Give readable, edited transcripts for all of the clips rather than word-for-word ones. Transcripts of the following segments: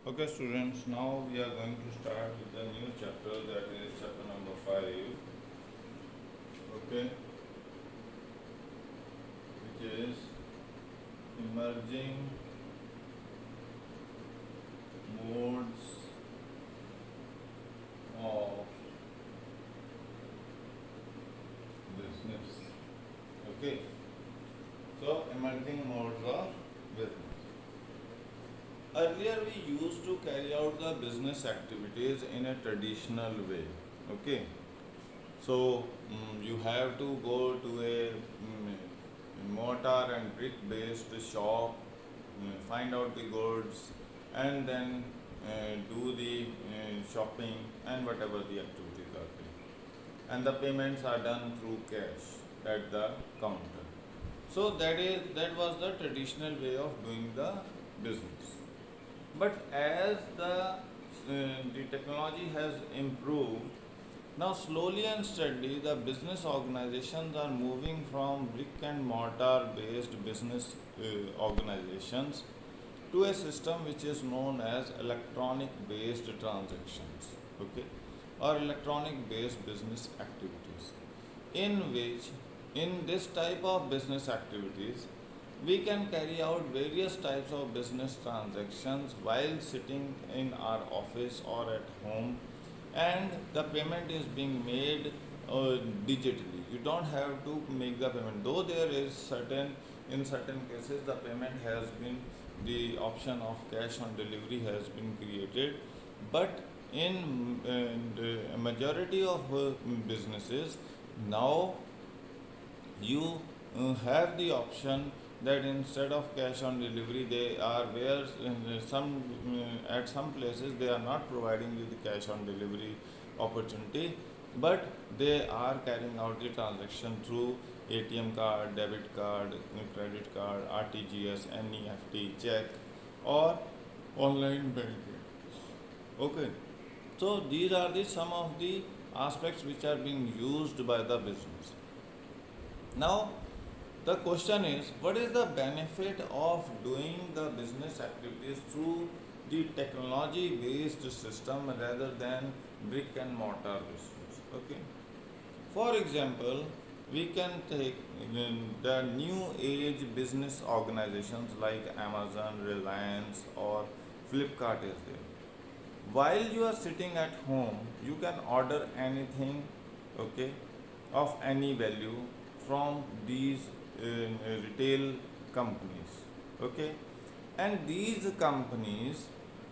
Okay, students, now we are going to start with the new chapter, that is chapter number 5, okay, which is emerging modes of business. Okay, so emerging modes of business. Earlier we used to carry out the business activities in a traditional way. Okay, so you have to go to a mortar and brick based shop, find out the goods, and then do the shopping and whatever the activities are there. And the payments are done through cash at the counter. So that was the traditional way of doing the business. But as the technology has improved, now slowly and steadily the business organizations are moving from brick and mortar based business organizations to a system which is known as electronic based transactions, okay, or electronic based business activities, in which in this type of business activities we can carry out various types of business transactions while sitting in our office or at home, and the payment is being made digitally. You don't have to make the payment, though there is in certain cases the payment has been, the option of cash on delivery has been created, but in the majority of businesses now you have the option that instead of cash on delivery, they are where some at some places they are not providing you the cash on delivery opportunity, but they are carrying out the transaction through ATM card, debit card, credit card, RTGS, NEFT, check, or online banking. Okay, so these are the some of the aspects which are being used by the business. Now the question is, what is the benefit of doing the business activities through the technology based system rather than brick and mortar business? Okay. For example, we can take the new age business organizations like Amazon, Reliance, or Flipkart is there. While you are sitting at home, you can order anything, okay, of any value from these retail companies, okay, and these companies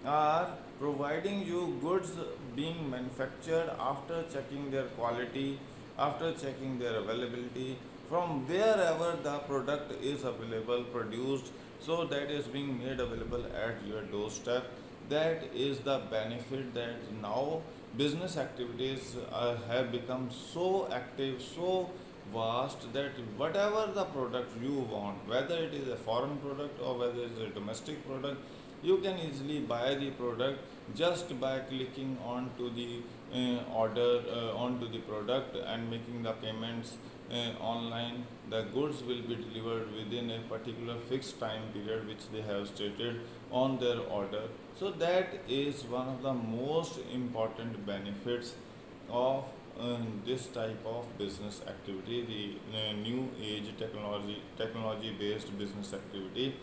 are providing you goods being manufactured after checking their quality, after checking their availability from wherever the product is available, produced, so that is being made available at your doorstep. That is the benefit, that now business activities have become so active, so vast, that whatever the product you want, whether it is a foreign product or whether it is a domestic product, you can easily buy the product just by clicking onto the order onto the product and making the payments online. The goods will be delivered within a particular fixed time period which they have stated on their order. So that is one of the most important benefits of this type of business activity, the new age technology based business activity,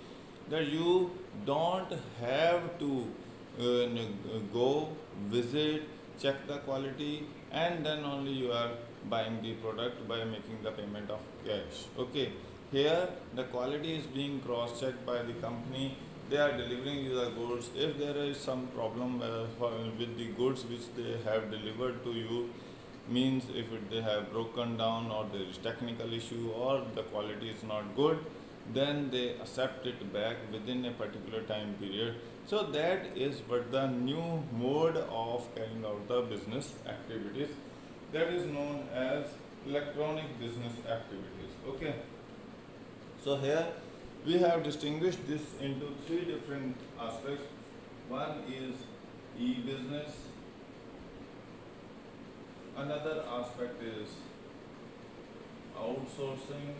that you don't have to go visit, check the quality, and then only you are buying the product by making the payment of cash. Okay, here the quality is being cross checked by the company. They are delivering you the goods. If there is some problem with the goods which they have delivered to you, means if they have broken down or there is technical issue or the quality is not good, then they accept it back within a particular time period. So that is what the new mode of carrying out the business activities, that is known as electronic business activities. Okay, so here we have distinguished this into three different aspects. One is e-business, another aspect is outsourcing,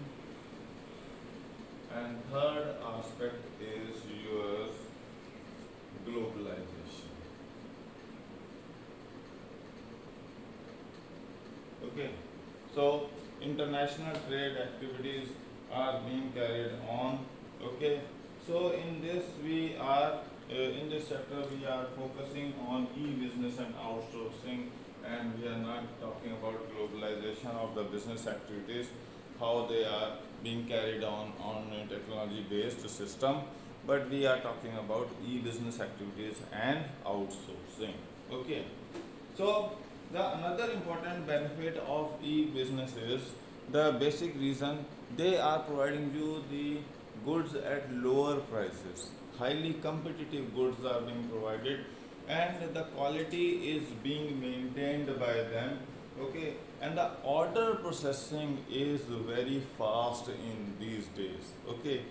and third aspect is your globalization. Okay, so international trade activities are being carried on. Okay, so in this we are in this chapter we are focusing on e-business and outsourcing, and we are not talking about globalization of the business activities, how they are being carried on a technology based system, but we are talking about e-business activities and outsourcing. Okay, so the another important benefit of e-business is the basic reason they are providing you the goods at lower prices. Highly competitive goods are being provided, and the quality is being maintained by them. Okay, and the order processing is very fast in these days. Okay,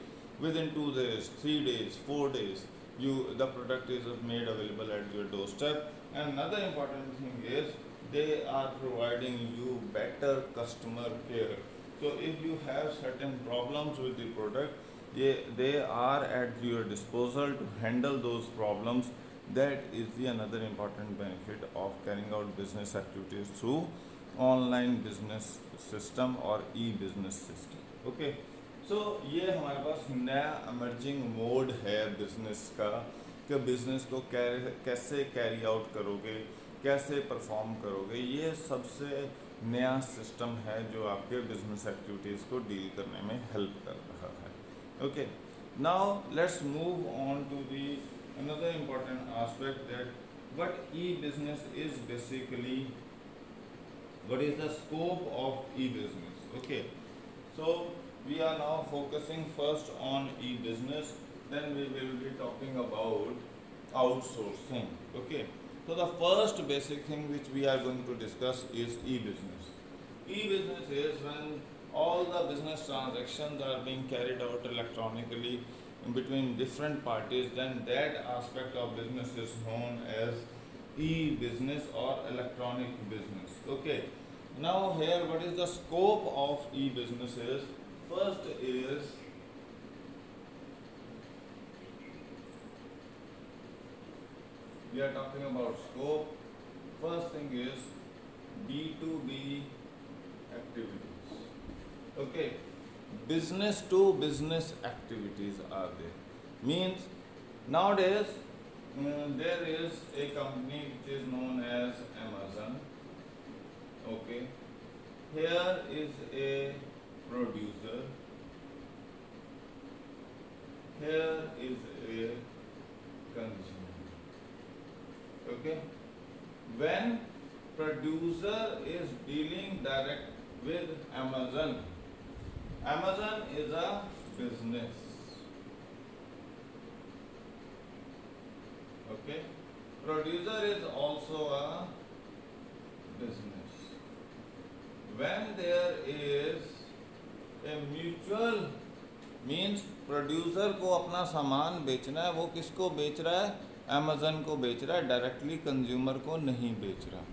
within 2 days, 3 days, 4 days, the product is made available at your doorstep. And another important thing is they are providing you better customer care. So if you have certain problems with the product, they are at your disposal to handle those problems. That is the another important benefit of carrying out business activities through online business system और e-business system. Okay, so ये हमारे पास नया emerging mode है business का, कि business को कैसे carry out करोगे, कैसे परफॉर्म करोगे, ये सबसे नया सिस्टम है जो आपके बिजनेस एक्टिविटीज़ को डील करने में हेल्प कर रहा है. Okay, now let's move on to the another important aspect, that what e-business is basically, what is the scope of e-business. Okay, so we are now focusing first on e-business, then we will be talking about outsourcing. Okay, so the first basic thing which we are going to discuss is e-business. E-business is when all the business transactions are being carried out electronically in between different parties, then that aspect of business is known as e-business or electronic business. Okay, now here what is the scope of e-business is, first is we are talking about scope. First thing is B2B activities. Okay, business to business activities are there. Means nowadays there is a company which is known as Amazon. Okay, here is a producer, here is a consumer. Okay, when producer is dealing direct with Amazon, Amazon is a business. Okay, producer is also a business. When there is a mutual, means producer को अपना सामान बेचना है, वो किसको बेच रहा है, अमेज़न को बेच रहा है, डायरेक्टली कंज्यूमर को नहीं बेच रहा.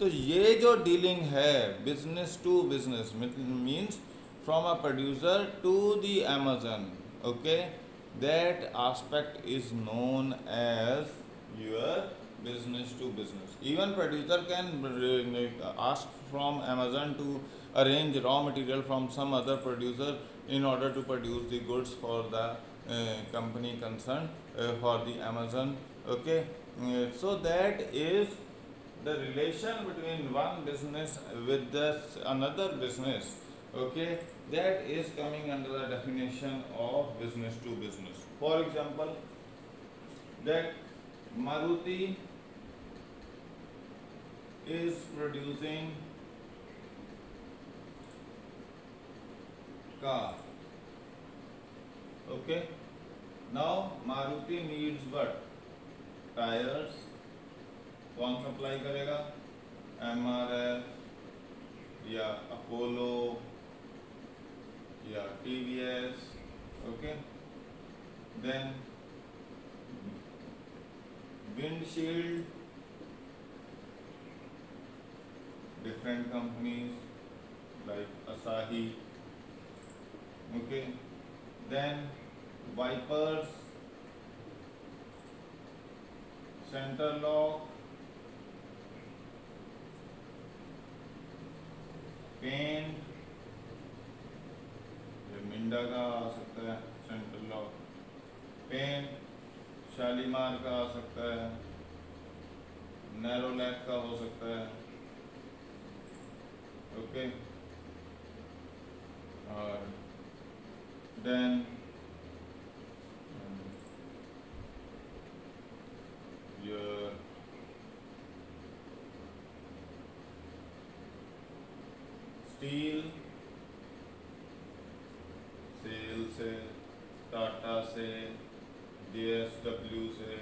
तो ये जो डीलिंग है business to business means from a producer to the Amazon. Okay, that aspect is known as your business to business. Even producer can ask from Amazon to arrange raw material from some other producer in order to produce the goods for the company concerned, for the Amazon. Okay, so that is the relation between one business with this another business. Okay, that is coming under the definition of business to business. For example, that Maruti is producing car. Okay, now Maruti needs what? Tires. कौन supply करेगा? MRF या Apollo या TVS. Okay, then windshield, different companies like Asahi. Okay, then wipers, center lock, paint, ये मिंडा का आ सकता है central lock, paint Shalimar का आ सकता है, नैरोलैक का हो सकता है, ओके। और देन your स्टील, सेल से, टाटा से, JSW से,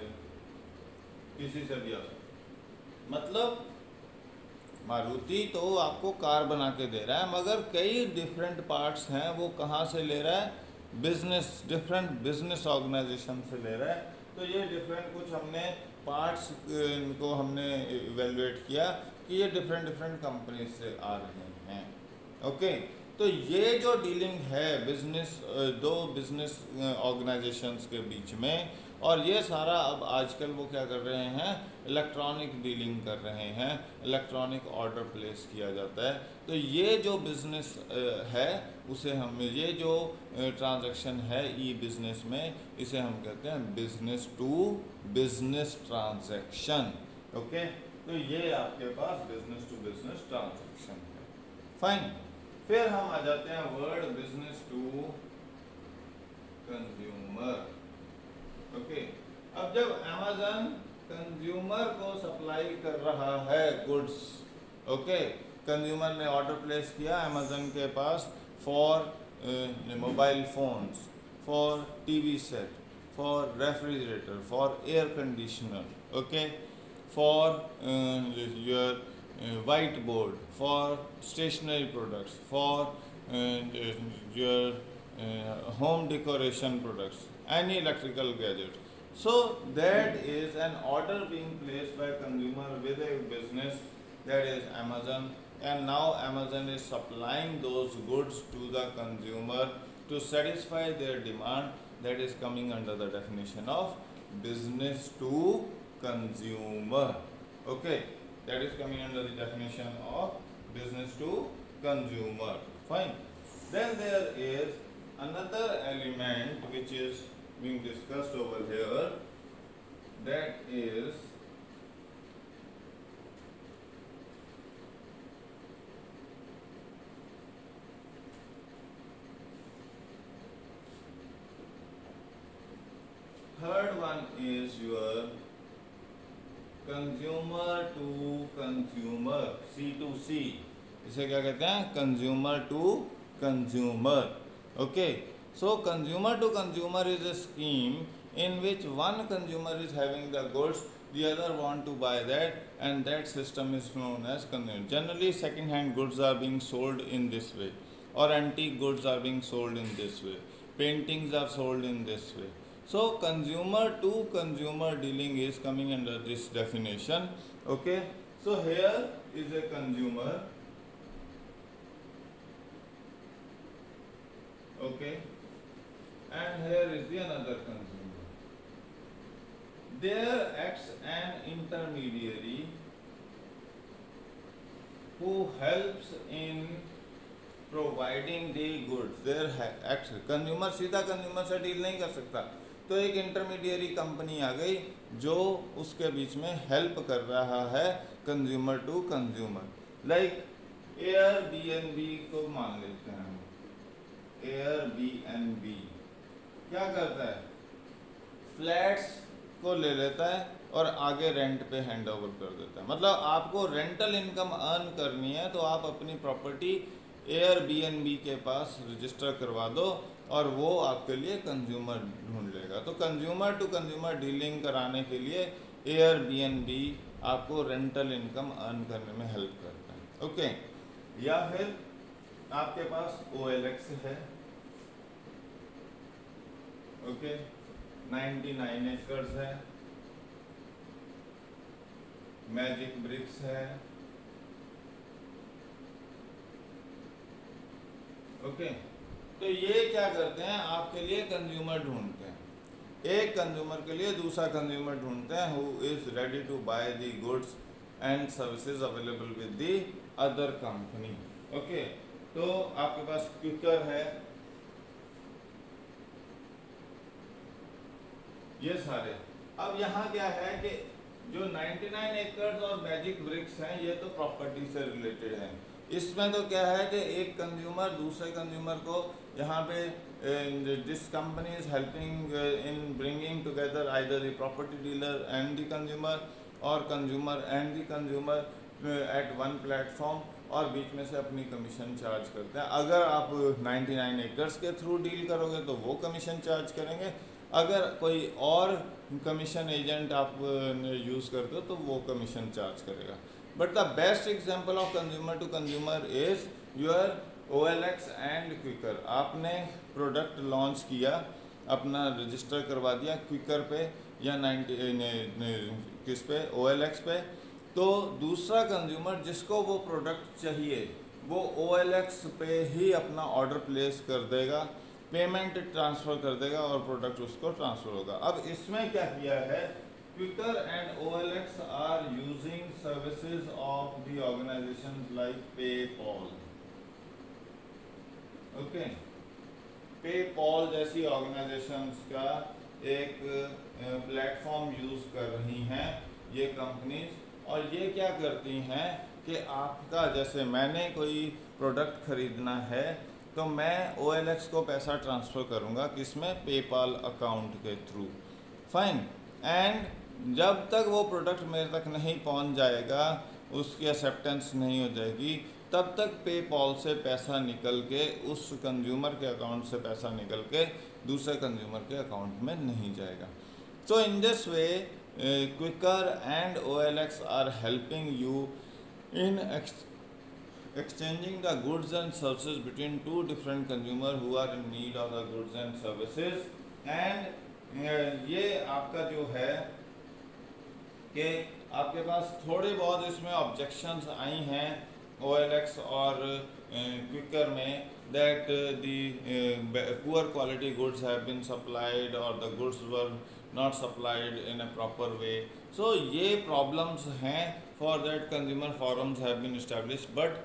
किसी से भी आ सकता। मतलब मारुति तो आपको कार बना के दे रहा है, मगर कई डिफरेंट पार्ट्स हैं, वो कहाँ से ले रहा है, बिजनेस, डिफरेंट बिजनेस ऑर्गेनाइजेशन से ले रहा है। तो ये डिफरेंट कुछ हमने पार्ट्स को हमने इवेलुएट किया कि ये डिफरेंट डिफरेंट कंपनी से आ रहे हैं, ओके। तो ये जो डीलिंग है बिजनेस, दो बिजनेस ऑर्गेनाइजेशंस के बीच में, और ये सारा अब आजकल वो क्या कर रहे हैं, इलेक्ट्रॉनिक डीलिंग कर रहे हैं, इलेक्ट्रॉनिक ऑर्डर प्लेस किया जाता है। तो ये जो बिज़नेस है उसे हम, ये जो ट्रांजैक्शन है ई बिज़नेस में, इसे हम कहते हैं business to business transaction, okay. तो ये आपके पास बिजनेस टू बिजनेस ट्रांजैक्शन है, फाइन। फिर हम आ जाते हैं word business to consumer, okay. अब जब अमेज़न कंज्यूमर को सप्लाई कर रहा है गुड्स, ओके, कंज्यूमर ने ऑर्डर प्लेस किया अमेज़न के पास for mobile phones, for TV set, for refrigerator, for air conditioner, okay, for your white board, for stationery products, for your home decoration products, any electrical gadget. So that is an order being placed by consumer with a business, that is Amazon, and now Amazon is supplying those goods to the consumer to satisfy their demand. That is coming under the definition of business to consumer, okay. That is coming under the definition of business to consumer, fine. Then there is another element which is being discussed over here, that is third one is your consumer to consumer, C2C, इसे क्या कहते हैं, consumer to consumer, okay. So consumer to consumer is a scheme in which one consumer is having the goods, the other want to buy that, and that system is known as consumer. Generally second hand goods are being sold in this way, or antique goods are being sold in this way, paintings are sold in this way. So consumer to consumer dealing is coming under this definition, okay. So here is a consumer, okay, and here is the another consumer. There acts an intermediary who helps in providing the goods. There acts, consumer सीधा consumer से deal नहीं कर सकता, तो एक intermediary company आ गई जो उसके बीच में हेल्प कर रहा है consumer to consumer. Like Airbnb को मान लेते हैं हम। एयरबीएनबी क्या करता है, फ्लैट्स को ले लेता है और आगे रेंट पे हैंड ओवर कर देता है। मतलब आपको रेंटल इनकम अर्न करनी है तो आप अपनी प्रॉपर्टी एयरबीएनबी के पास रजिस्टर करवा दो और वो आपके लिए कंज्यूमर ढूंढ लेगा। तो कंज्यूमर टू कंज्यूमर डीलिंग कराने के लिए एयरबीएनबी आपको रेंटल इनकम अर्न करने में हेल्प करता है, ओके। या फिर आपके पास OLX है, ओके, 99 एकर्स है, मैजिक ब्रिक्स है, ओके। तो ये क्या करते हैं, आपके लिए कंज्यूमर ढूंढते हैं। एक कंज्यूमर के लिए दूसरा कंज्यूमर ढूंढते हैं who is ready to buy the goods and services available with the other company, okay, तो आपके पास क्विकर है, ये सारे। अब यहाँ क्या है कि जो 99 एकर्स और मैजिक ब्रिक्स हैं ये तो प्रॉपर्टी से रिलेटेड हैं। इसमें तो क्या है कि एक कंज्यूमर दूसरे कंज्यूमर को यहाँ पे this company is helping in bringing together either the property dealer and the consumer और consumer and the consumer at one platform, और बीच में से अपनी कमीशन चार्ज करते हैं। अगर आप 99 एकर्स के थ्रू डील करोगे तो वो कमीशन चार्ज करेंगे, अगर कोई और कमीशन एजेंट आप यूज़ करते हो तो वो कमीशन चार्ज करेगा। But the best example of consumer to consumer is your OLX and Quikr. आपने प्रोडक्ट लॉन्च किया, अपना रजिस्टर करवा दिया क्विकर पे या 90 किस पे, OLX पे, तो दूसरा कंज्यूमर जिसको वो प्रोडक्ट चाहिए वो OLX पे ही अपना ऑर्डर प्लेस कर देगा, पेमेंट ट्रांसफ़र कर देगा और प्रोडक्ट उसको ट्रांसफ़र होगा। अब इसमें क्या किया है, Quikr and OLX are using services of the organisations like PayPal. Okay, PayPal जैसी ऑर्गेनाइजेशंस का एक प्लेटफॉर्म यूज़ कर रही हैं ये कंपनीज, और ये क्या करती हैं कि आपका, जैसे मैंने कोई प्रोडक्ट ख़रीदना है तो मैं OLX को पैसा ट्रांसफ़र करूँगा, किसमें, पेपाल अकाउंट के थ्रू, फाइन। एंड जब तक वो प्रोडक्ट मेरे तक नहीं पहुँच जाएगा, उसकी एक्सेप्टेंस नहीं हो जाएगी, तब तक पेपॉल से पैसा निकल के उस कंज्यूमर के अकाउंट से पैसा निकल के दूसरे कंज्यूमर के अकाउंट में नहीं जाएगा। So in this way Quikr and OLX are helping you in exchanging the goods and services between two different consumers who are in need of the goods and services। and ये आपका जो है कि आपके पास थोड़े बहुत इसमें ऑब्जेक्शंस आई हैं OLX और क्विकर में, that the poor quality goods have been supplied or the goods were not supplied in a proper way। so ये problems हैं, for that consumer forums have been established, but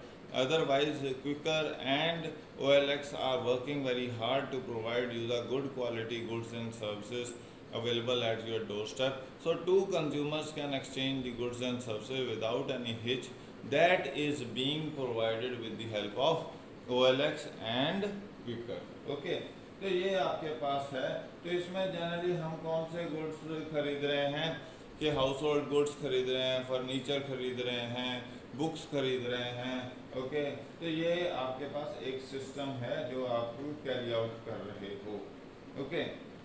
otherwise Quikr and OLX are working very hard to provide you the good quality goods and services available at your doorstep, so two consumers can exchange the goods and services without any hitch। that is being provided with the help of OLX and Quikr। okay, तो ये आपके पास है। तो इसमें generally हम कौन से goods खरीद रहे हैं कि हाउस होल्ड गुड्स खरीद रहे हैं, फर्नीचर खरीद रहे हैं, बुक्स खरीद रहे हैं। ओके, तो ये आपके पास एक सिस्टम है जो आप कैरी आउट कर रहे हो। Okay,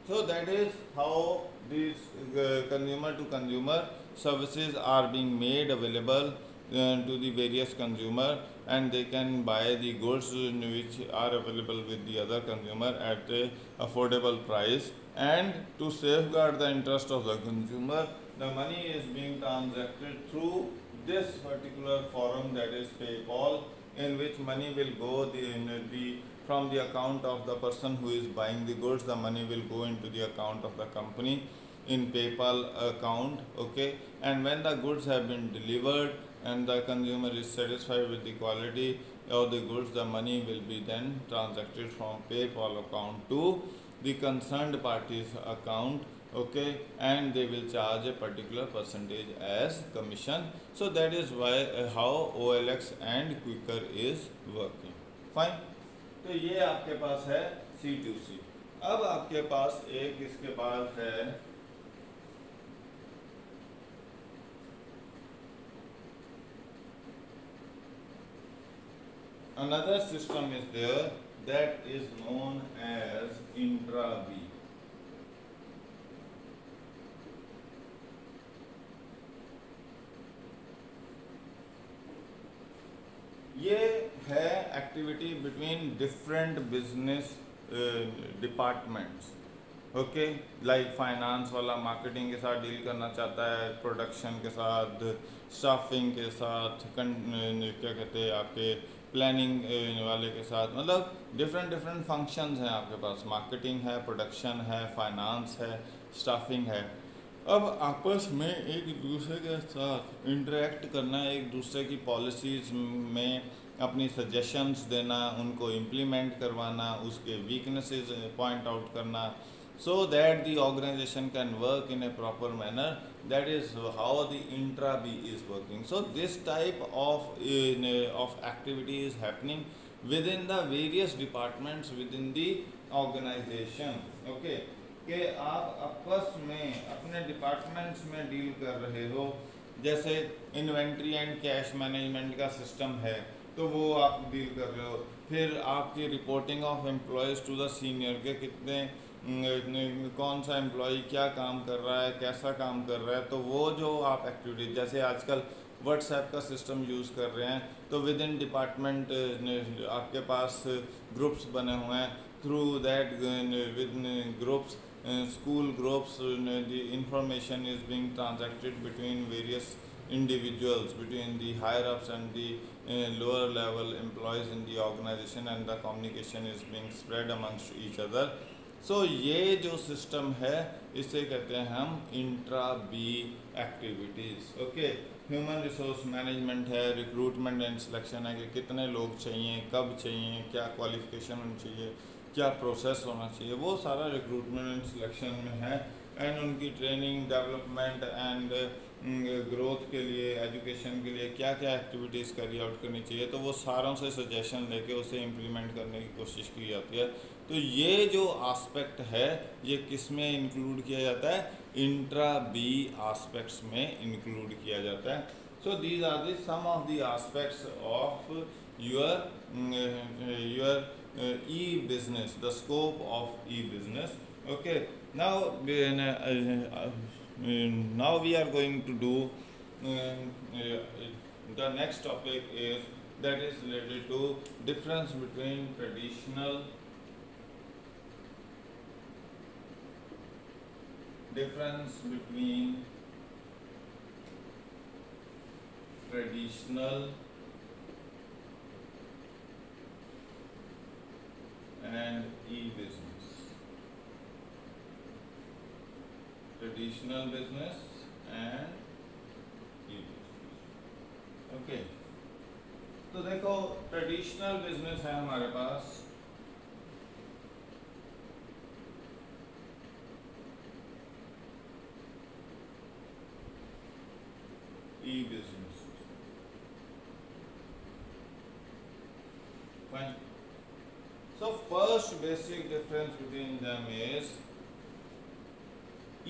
so that is how this consumer to consumer services are being made available to the various consumer, and they can buy the goods which are available with the other consumer at a affordable price, and to safeguard the interest of the consumer, the money is being transacted through this particular forum, that is PayPal, in which money will go from the account of the person who is buying the goods, the money will go into the account of the company in PayPal account। okay, and when the goods have been delivered and the consumer is satisfied with the quality of the goods, the money will be then transacted from PayPal account to the concerned party's account। okay, and they will charge a particular percentage as commission। so that is why how OLX and Quikr is working। fine, तो ये आपके पास है C2C। अब आपके पास एक इसके बाद है another system is there that is known as intra-B। ये है activity between different business departments. Okay, like finance वाला मार्केटिंग के साथ डील करना चाहता है, प्रोडक्शन के साथ, स्टाफिंग के साथ, क्या कहते हैं आपके प्लानिंग वाले के साथ, मतलब डिफरेंट फंक्शंस हैं आपके पास। मार्केटिंग है, प्रोडक्शन है, फाइनेंस है, स्टाफिंग है। अब आपस में एक दूसरे के साथ इंटरेक्ट करना, एक दूसरे की पॉलिसीज़ में अपनी सजेशंस देना, उनको इम्प्लीमेंट करवाना, उसके वीकनेसेस पॉइंट आउट करना, so that the organization can work in a proper manner. That is how the intra B is working. So this type of activity is happening within the various departments within the organization. Okay, कि आप आपस में अपने departments में deal कर रहे हो, जैसे इन्वेंट्री एंड कैश मैनेजमेंट का सिस्टम है तो वो आप डील कर रहे हो, फिर आपकी reporting of employees to the senior के कितने कौन सा एम्प्लॉय क्या काम कर रहा है, कैसा काम कर रहा है, तो वो जो आप एक्टिविटी, जैसे आजकल व्हाट्सएप का सिस्टम यूज़ कर रहे हैं तो विद इन डिपार्टमेंट आपके पास ग्रुप्स बने हुए हैं, through that with groups school groups, the information is being transacted between various individuals, between the higher ups and the lower level employees in the organization, and the communication is being spread amongst each other. So ये जो system है इसे कहते हैं हम intra B activities. Okay, human resource management है, recruitment and selection है कि कितने लोग चाहिए, कब चाहिए, क्या क्वालिफिकेशन होनी चाहिए, क्या प्रोसेस होना चाहिए, वो सारा रिक्रूटमेंट एंड सिलेक्शन में है. एंड उनकी ट्रेनिंग, डेवलपमेंट एंड ग्रोथ के लिए, एजुकेशन के लिए क्या क्या एक्टिविटीज़ कैरी आउट करनी चाहिए, तो वो सारों से सजेशन लेके उसे इम्प्लीमेंट करने की कोशिश की जाती है. तो ये जो आस्पेक्ट है ये किस में इंक्लूड किया जाता है, इंट्रा बी आस्पेक्ट्स में इंक्लूड किया जाता है. So these are the some of the aspects of your e-business, the scope of e-business. Okay, now now we are going to do the next topic is that is related to difference between traditional and e-business. Traditional business and e-business. Okay, तो देखो traditional business है हमारे पास, e-business. Fine. So first basic difference between them is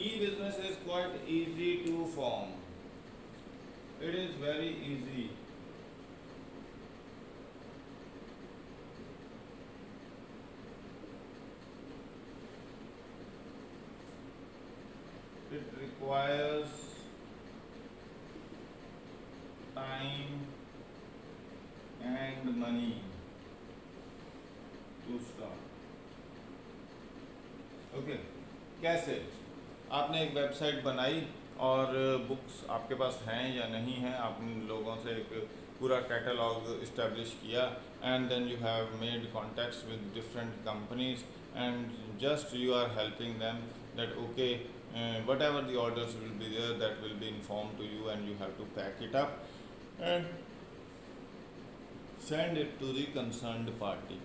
e-business is quite easy to form. It is very easy. It requires time and money to start. Okay, कैसे? आपने एक website बनाई और books आपके पास हैं या नहीं हैं, आपने लोगों से एक पूरा कैटलॉग इस्टेब्लिश किया, and then you have made contacts with different companies and just you are helping them that okay whatever the orders will be there, that will be informed to you and you have to pack it up and send it to the concerned party,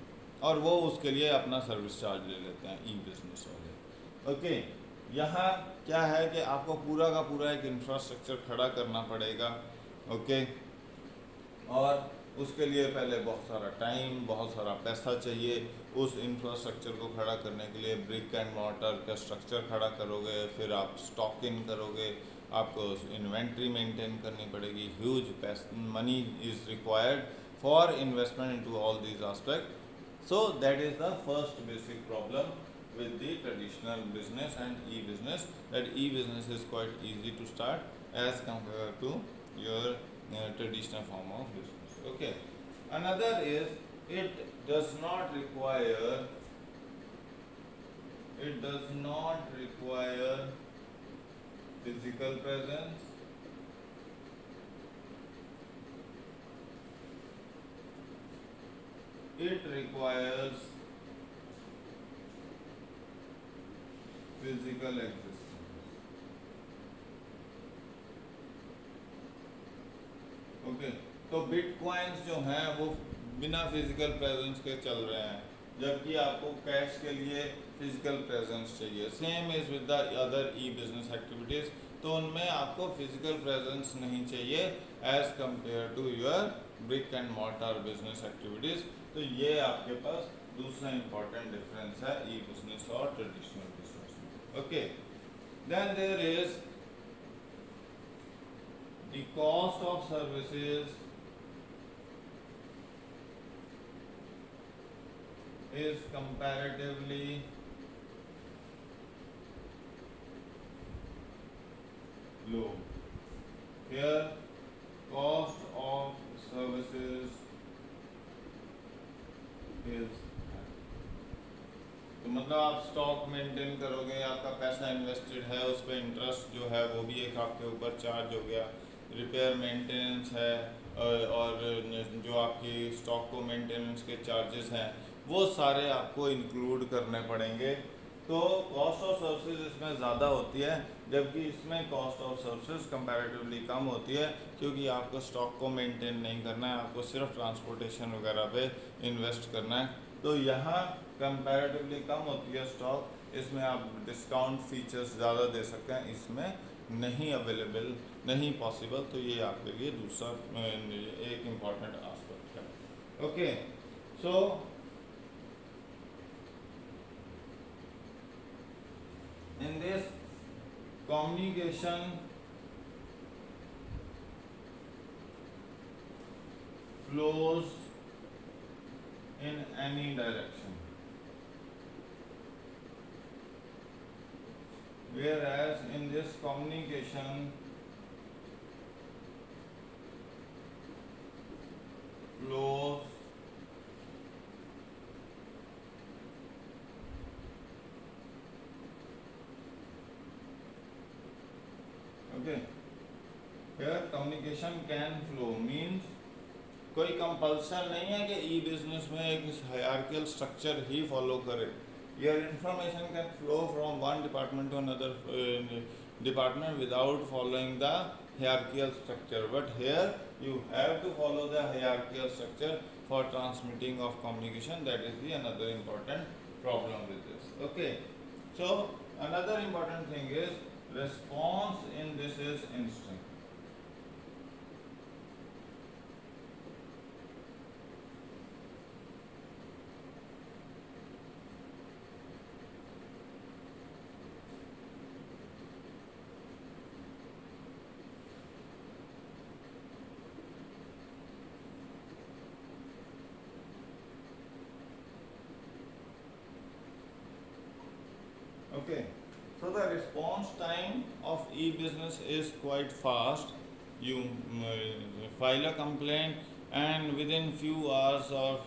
और वो उसके लिए अपना service charge ले लेते हैं ई business वाले. Okay, यहाँ क्या है कि आपको पूरा का पूरा एक इंफ्रास्ट्रक्चर खड़ा करना पड़ेगा. ओके, और उसके लिए पहले बहुत सारा टाइम, बहुत सारा पैसा चाहिए. उस इंफ्रास्ट्रक्चर को खड़ा करने के लिए ब्रिक एंड मॉर्टर का स्ट्रक्चर खड़ा करोगे, फिर आप स्टॉक इन करोगे, आपको इन्वेंट्री मेंटेन करनी पड़ेगी. Huge money is required for investment into all these aspect. So that is the first basic problem with the traditional business and e-business, that e-business is quite easy to start as compared to your traditional form of business. Okay, another is it does not require physical presence. It requires physical existence. Okay, तो bitcoins जो हैं वो बिना physical presence के चल रहे हैं, जबकि आपको कैश के लिए फिजिकल प्रेजेंस चाहिए। Same is with the other e business activities, तो उनमें आपको फिजिकल प्रेजेंस नहीं चाहिए as compare to your brick and mortar business activities. तो ये आपके पास दूसरा इंपॉर्टेंट डिफरेंस है ई बिजनेस और ट्रेडिशनल बिजनेस में। Okay, then there is the cost of services is comparatively low. Here cost of services is, तो मतलब आप स्टॉक मेंटेन करोगे, आपका पैसा इन्वेस्टेड है, उस पर इंटरेस्ट जो है वो भी एक आपके ऊपर चार्ज हो गया, रिपेयर मेंटेनेंस है, और जो आपकी स्टॉक को मेंटेनेंस के चार्जेस हैं वो सारे आपको इंक्लूड करने पड़ेंगे। तो कॉस्ट ऑफ सर्विसेज इसमें ज़्यादा होती है, जबकि इसमें कॉस्ट ऑफ सर्विसेज कंपैरेटिवली कम होती है, क्योंकि आपको स्टॉक को मेंटेन नहीं करना है, आपको सिर्फ ट्रांसपोर्टेशन वगैरह पे इन्वेस्ट करना है। तो यहाँ कंपैरेटिवली कम होती है स्टॉक, इसमें आप डिस्काउंट फीचर्स ज़्यादा दे सकते हैं, इसमें नहीं अवेलेबल, नहीं पॉसिबल। तो ये आपके लिए दूसरा एक इम्पॉर्टेंट आस्पेक्ट है। Okay, so in this communication flows in any direction, whereas in this communication flows okay, here communication can flow means कोई कंपल्सन नहीं है कि ई बिजनेस में एक हायरार्कियल स्ट्रक्चर ही फॉलो करे। Your information can flow from one department to another department without following the hierarchical structure, but here you have to follow the hierarchical structure for transmitting of communication. That is the another important problem with this. Okay, so another important thing is response in this is instant. Okay, so the response time of e-business is quite fast. You file a complaint and within few hours or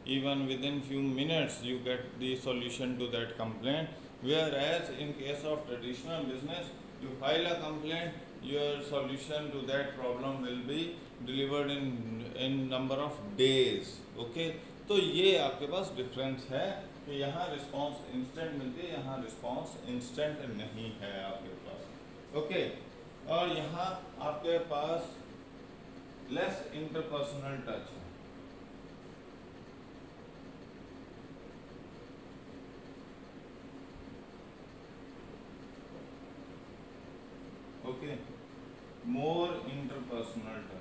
even within few minutes you get the solution to that complaint, whereas in case of traditional business you file a complaint, your solution to that problem will be delivered in number of days. Okay, तो ये आपके पास difference है कि यहाँ response instant मिलती है, यहाँ response instant नहीं है आपके पास। ओके, और यहाँ आपके पास लेस इंटरपर्सनल टच है। ओके, मोर इंटरपर्सनल टच।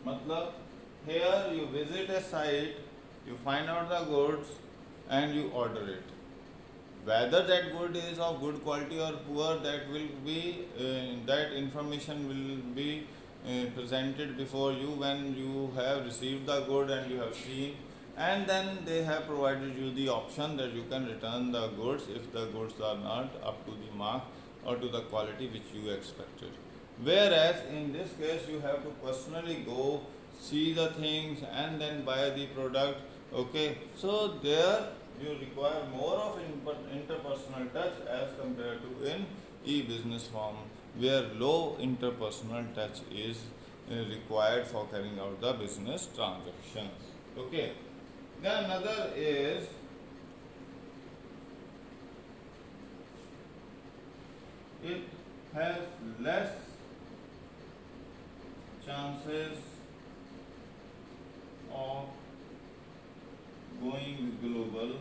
मतलब here you visit a site, you find out the goods and you order it. Whether that good is of good quality or poor, that will be that information will be presented before you when you have received the good and you have seen, and then they have provided you the option that you can return the goods if the goods are not up to the mark or to the quality which you expected. Whereas in this case you have to personally go see the things and then buy the product. Okay, so there you require more of interpersonal touch as compared to in e-business form, where low interpersonal touch is required for carrying out the business transactions. Okay. Then another is it has less chances of going global.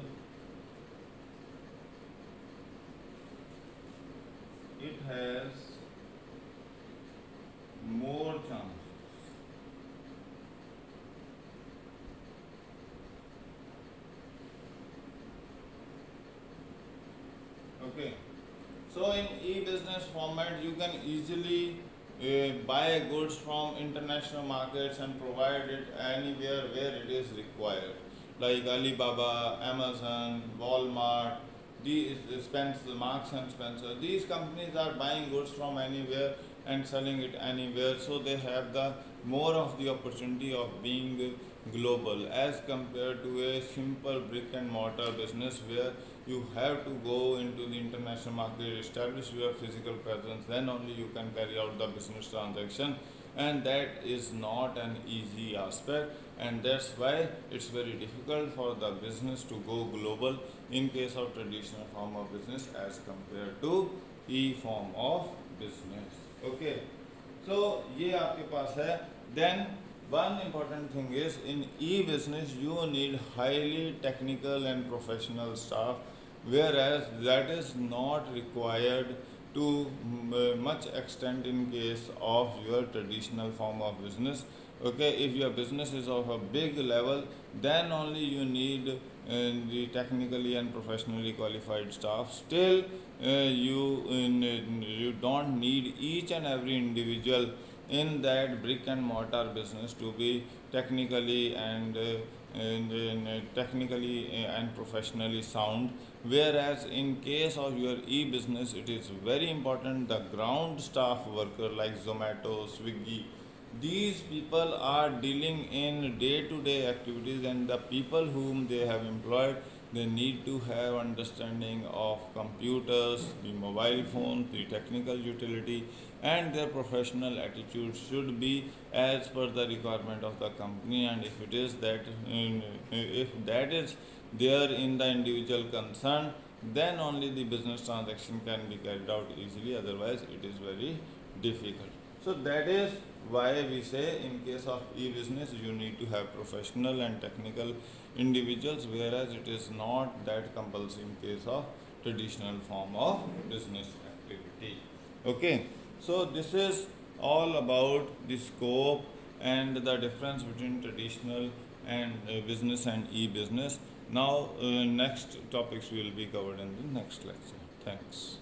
It has more chances. Okay. So in e-business format, you can easily buy goods from international markets and provide it anywhere where it is required, like Alibaba, Amazon, Walmart, these Spencer, Marks and Spencer. These companies are buying goods from anywhere and selling it anywhere, so they have the more of the opportunity of being global as compared to a simple brick and mortar business where you have to go into the international market, establish your physical presence, then only you can carry out the business transaction, and that is not an easy aspect, and that's why it's very difficult for the business to go global in case of traditional form of business as compared to e form of business. Okay, so ये आपके पास है. Then one important thing is in e-business you need highly technical and professional staff, whereas that is not required to much extent in case of your traditional form of business. Okay, if your business is of a big level, then only you need the technically and professionally qualified staff. Still you don't need each and every individual in that brick and mortar business to be technically and professionally sound, whereas in case of your e-business it is very important the ground staff worker like Zomato, Swiggy, these people are dealing in day-to-day activities, and the people whom they have employed, they need to have understanding of computers, the mobile phone, the technical utility, and their professional attitude should be as per the requirement of the company. And if it is that if that is there in the individual concern, then only the business transaction can be carried out easily, otherwise it is very difficult. So that is why we say in case of e-business you need to have professional and technical individuals, whereas it is not that compulsory in case of traditional form of business activity. Okay, so this is all about the scope and the difference between traditional and business and e-business. Now next topics will be covered in the next lecture. Thanks.